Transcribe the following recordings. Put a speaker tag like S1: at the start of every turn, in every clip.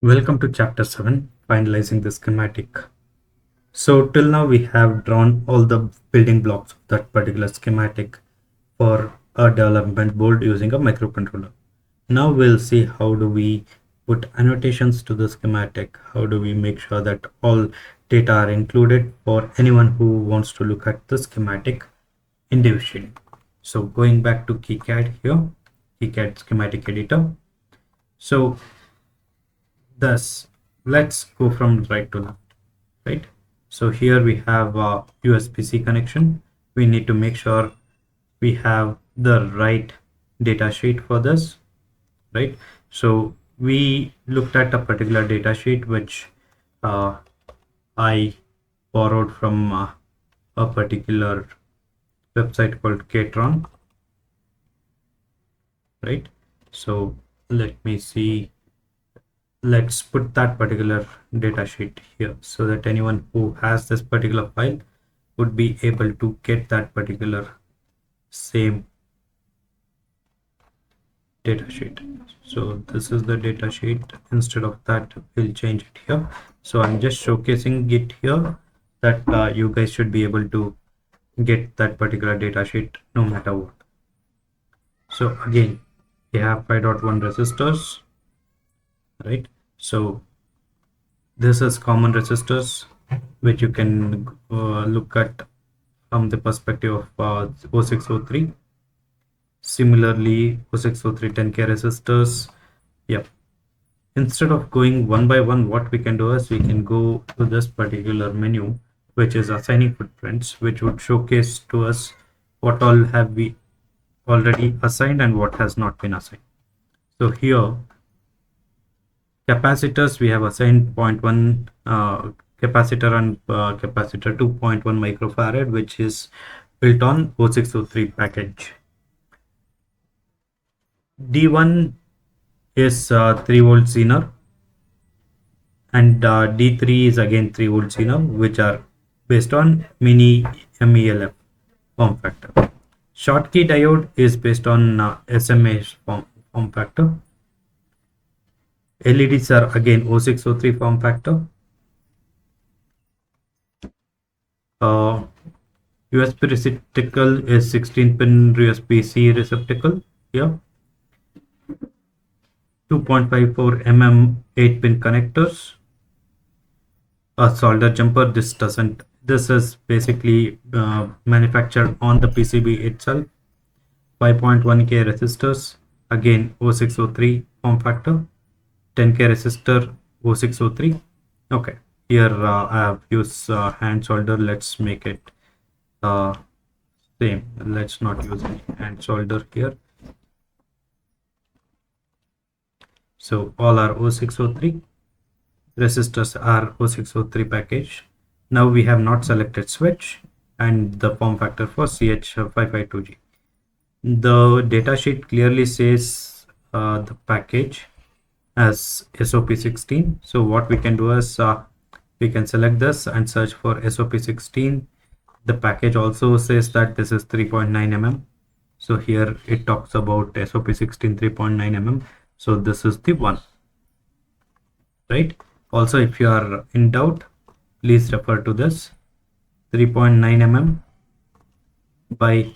S1: Welcome to chapter 7, finalizing the schematic. So till now we have drawn all the building blocks of that particular schematic for a development board using a microcontroller. Now we'll see how do we put annotations to the schematic, how do we make sure that all data are included for anyone who wants to look at the schematic individually. So going back to KiCad here, KiCad schematic editor. So thus, let's go from right to left, right? So here we have a USB-C connection. We need to make sure we have the right data sheet for this, right? So we looked at a particular data sheet which uh, I borrowed from a particular website called Catron, right? So let me see. Let's put that particular data sheet here so that anyone who has this particular file would be able to get that particular same data sheet. So this is the data sheet. Instead of that, we'll change it here. So I'm just showcasing it here that you guys should be able to get that particular data sheet no matter what. So again, we have 5.1 resistors, right? So this is common resistors which you can look at from the perspective of 0603. Similarly, 0603 10K resistors. Yep. Instead of going one by one, what we can do is we can go to this particular menu, which is assigning footprints, which would showcase to us what all have we already assigned and what has not been assigned. So here, capacitors, we have assigned 0.1 capacitor and capacitor 2.1 microfarad, which is built on 0603 package. D1 is 3 volt Zener, and D3 is again 3 volt Zener, which are based on mini MELF form factor. Schottky diode is based on SMA form factor. LEDs are again 0603 form factor. USB receptacle is 16 pin USB-C receptacle here. 2.54 mm 8 pin connectors. A solder jumper. This is basically manufactured on the PCB itself. 5.1K resistors, again 0603 form factor. 10K resistor 0603. Okay, here I have used hand solder. Let's make it same. Let's not use any hand solder here. So all are 0603. Resistors are 0603 package. Now we have not selected switch and the form factor for CH552G. The datasheet clearly says the package as SOP16. So what we can do is we can select this and search for SOP16. The package also says that this is 3.9 mm. So here it talks about SOP16 3.9 mm. So this is the one, right? Also, if you are in doubt, please refer to this 3.9 mm by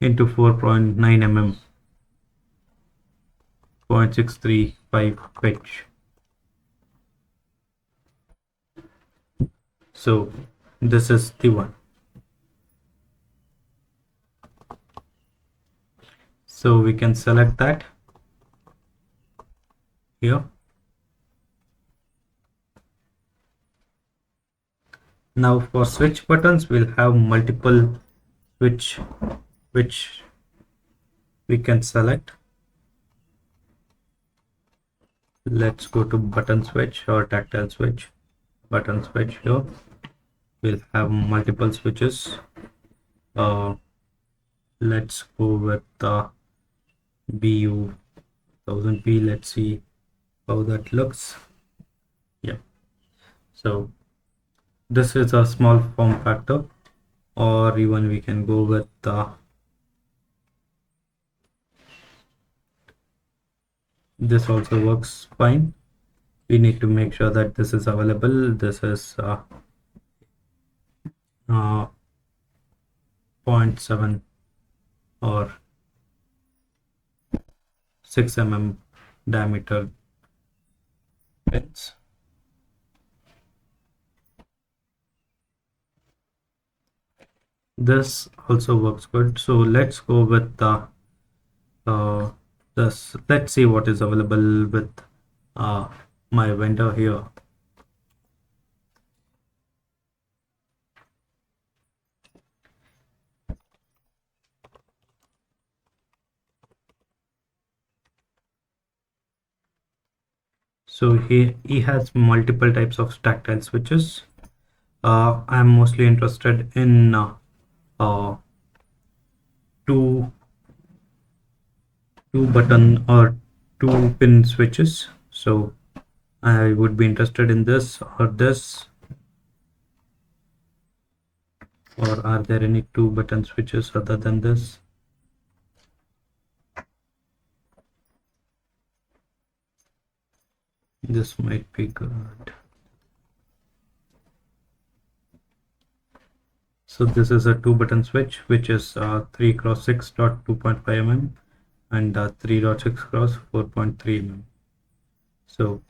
S1: into 4.9 mm 0.635 pitch. So this is the one. So we can select that here. Now for switch buttons, we'll have multiple switch which we can select. Let's go to button switch or tactile switch. Button switch here. We'll have multiple switches. Let's go with the BU 1000p. Let's see how that looks. Yeah. So this is a small form factor, or even we can go with the This also works fine. We need to make sure that this is available. This is uh, 0.7 or 6 mm diameter pins. This also works good. So let's go with uh, this. Let's see what is available with uh, my vendor here. So he has multiple types of tactile switches. I'm mostly interested in uh, two button or two pin switches. So I would be interested in this or this, or are there any two button switches other than this? This might be good. So this is a two button switch which is 3 cross 6.2.5 mm and 3.6 cross 4.3 mm. So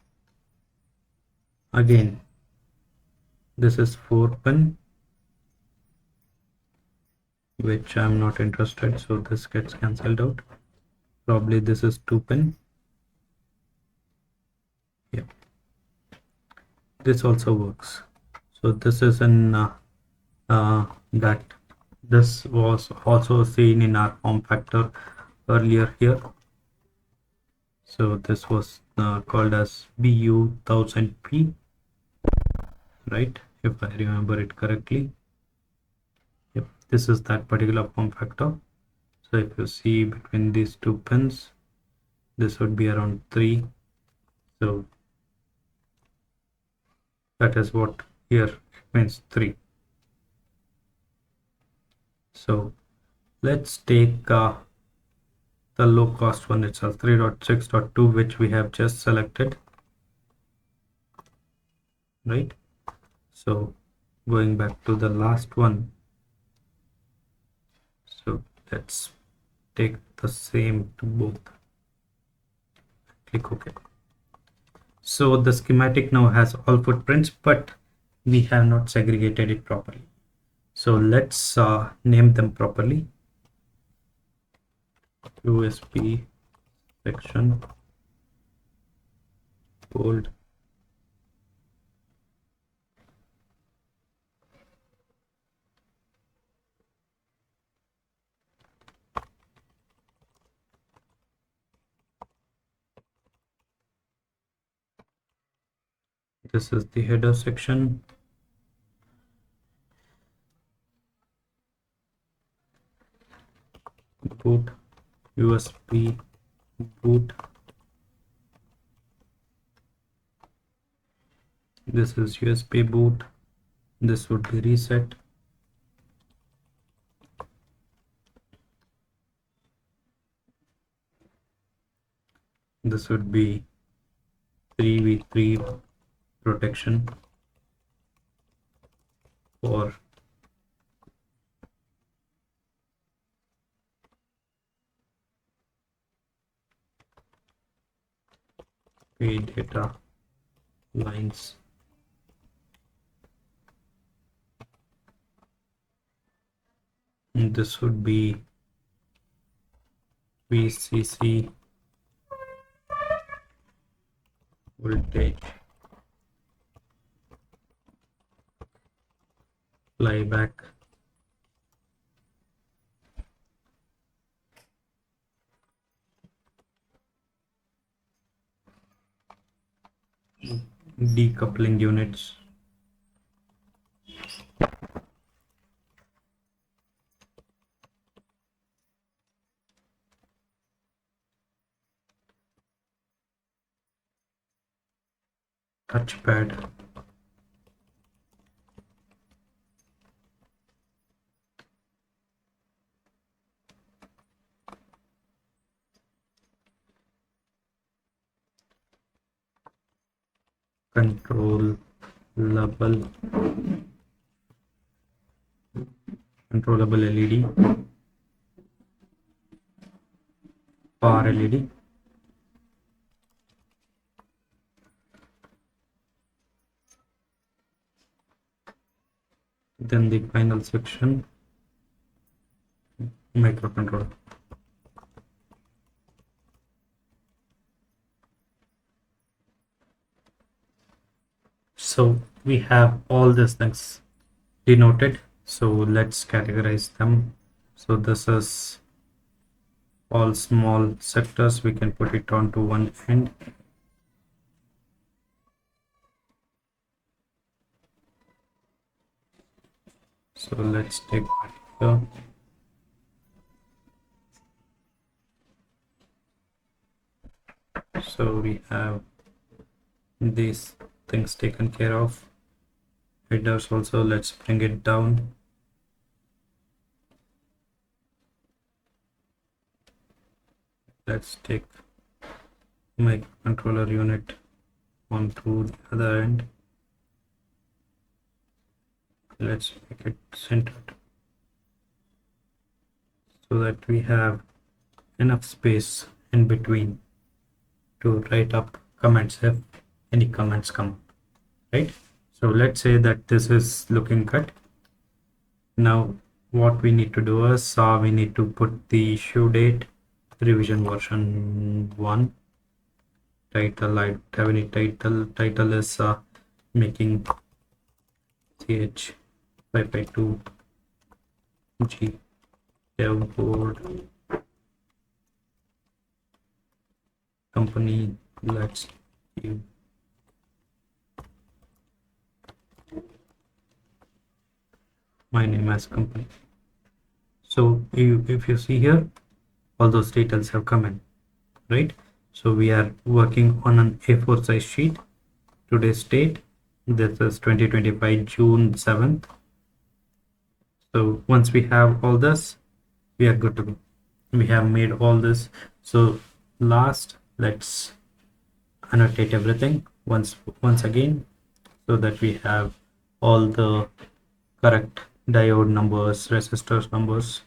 S1: again, this is 4 pin, which I'm not interested, so this gets cancelled out. Probably this is 2 pin. Yeah, this also works. So this is in that this was also seen in our form factor earlier here. So this was called as BU1000P, right? If I remember it correctly. Yep, this is that particular form factor. So if you see between these two pins, this would be around 3. So that is what here it means 3. So let's take the low cost one itself, 3.6.2, which we have just selected, right? So going back to the last one, so let's take the same to both. Click OK. So the schematic now has all footprints, but we have not segregated it properly. So let's name them properly. USB section bold. This is the header section. Boot USB boot. This is USB boot. This would be reset. This would be 3v3 protection for paid data lines. And this would be VCC voltage flyback. Decoupling units. Touchpad. controllable controllable LED, power LED. Then the final section, microcontroller. So we have all these things denoted. So let's categorize them. So this is all small sectors. We can put it onto one end. So let's take that here. So we have these things taken care of. Headers also, let's bring it down. Let's take microcontroller unit onto the other end. Let's make it centered so that we have enough space in between to write up comments if any comments come, right? So let's say that this is looking good. Now what we need to do is we need to put the issue date, revision version 1, title. I don't have any title is making ch 552 g devboard company. Let's give my name as company. So if you see here, all those details have come in, right? So we are working on an A4 size sheet. Today's date, this is 2025 June 7th. So once we have all this, we are good to go. We have made all this. So last, let's annotate everything once again, so that we have all the correct diode numbers, resistors numbers,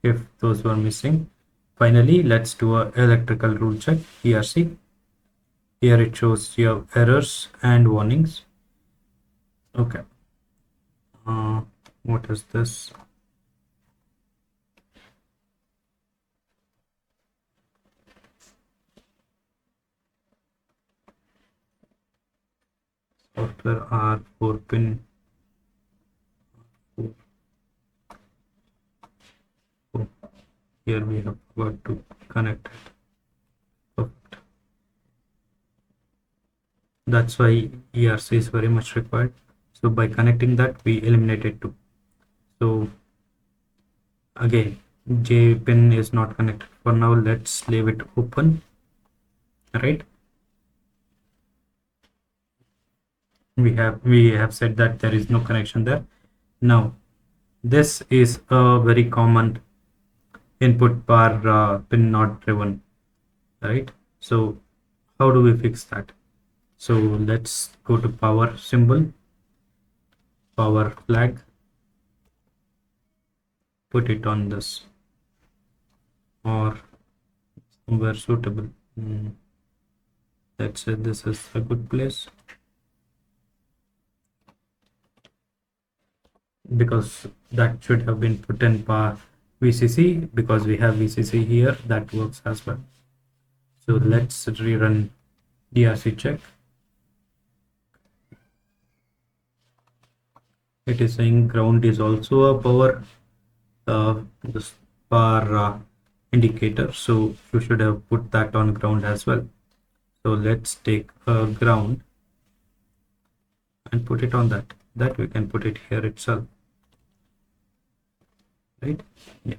S1: if those were missing. Finally, let's do a electrical rule check, ERC. Here it shows your errors and warnings. Okay. What is this? Software R4 pin. Oh, here we have got to connect it. Perfect. That's why ERC is very much required. So by connecting that, we eliminate it too. So again, J pin is not connected for now. Let's leave it open, right? We have said that there is no connection there. Now this is a very common input bar pin not driven, right? So how do we fix that? So let's go to power symbol, power flag, put it on this or somewhere suitable. Let's say this is a good place, because that should have been put in VCC, because we have VCC here, that works as well. So let's rerun DRC check. It is saying ground is also a power this power indicator, so you should have put that on ground as well. So let's take a ground and put it on that we can put it here itself, right? Yeah,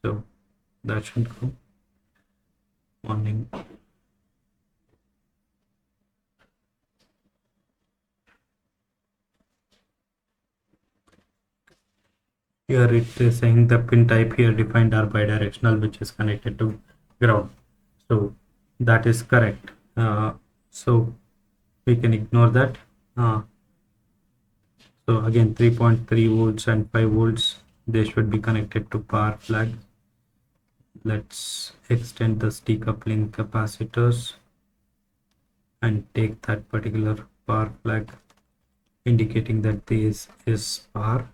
S1: so that should go. Morning. Here it is saying the pin type here defined are bidirectional, which is connected to ground. So that is correct. So we can ignore that. So again 3.3 volts and 5 volts, they should be connected to power flag. Let's extend this decoupling capacitors and take that particular power flag indicating that this is power.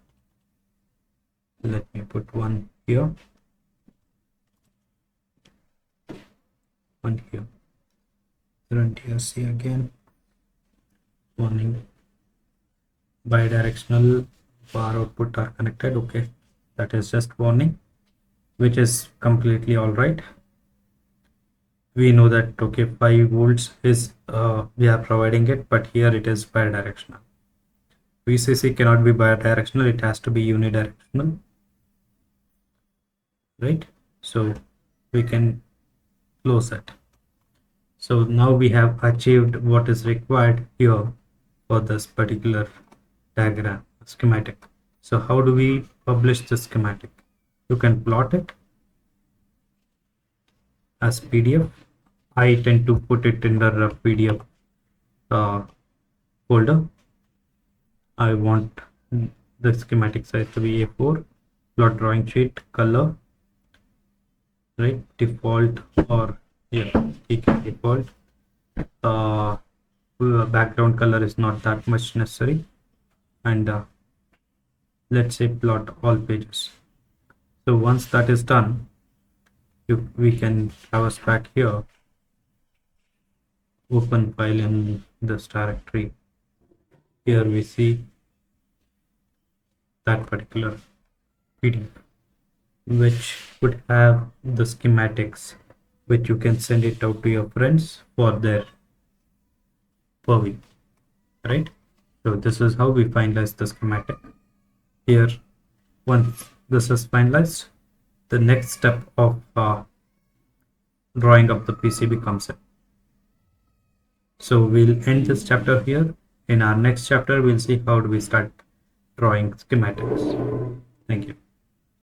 S1: Let me put one here, one here. Run TRC again. Warning, bidirectional power output are connected. Okay, that is just warning, which is completely all right. We know that okay, 5 volts is we are providing it, but here it is bidirectional. VCC cannot be bidirectional, it has to be unidirectional, right? So we can close it. So now we have achieved what is required here for this particular diagram schematic. So how do we publish the schematic? You can plot it as PDF. I tend to put it in the PDF folder. I want the schematic size to be A4, plot drawing sheet, color, right, default, or yeah, default. Background color is not that much necessary, and let's say plot all pages. So once that is done, we can traverse back here, open file in this directory. Here we see that particular PDF, which would have the schematics, which you can send it out to your friends for their purview, right? So this is how we finalize the schematic. Here, once this is finalized, the next step of drawing up the PCB comes in. So we'll end this chapter here. In our next chapter, we'll see how do we start drawing schematics. Thank you.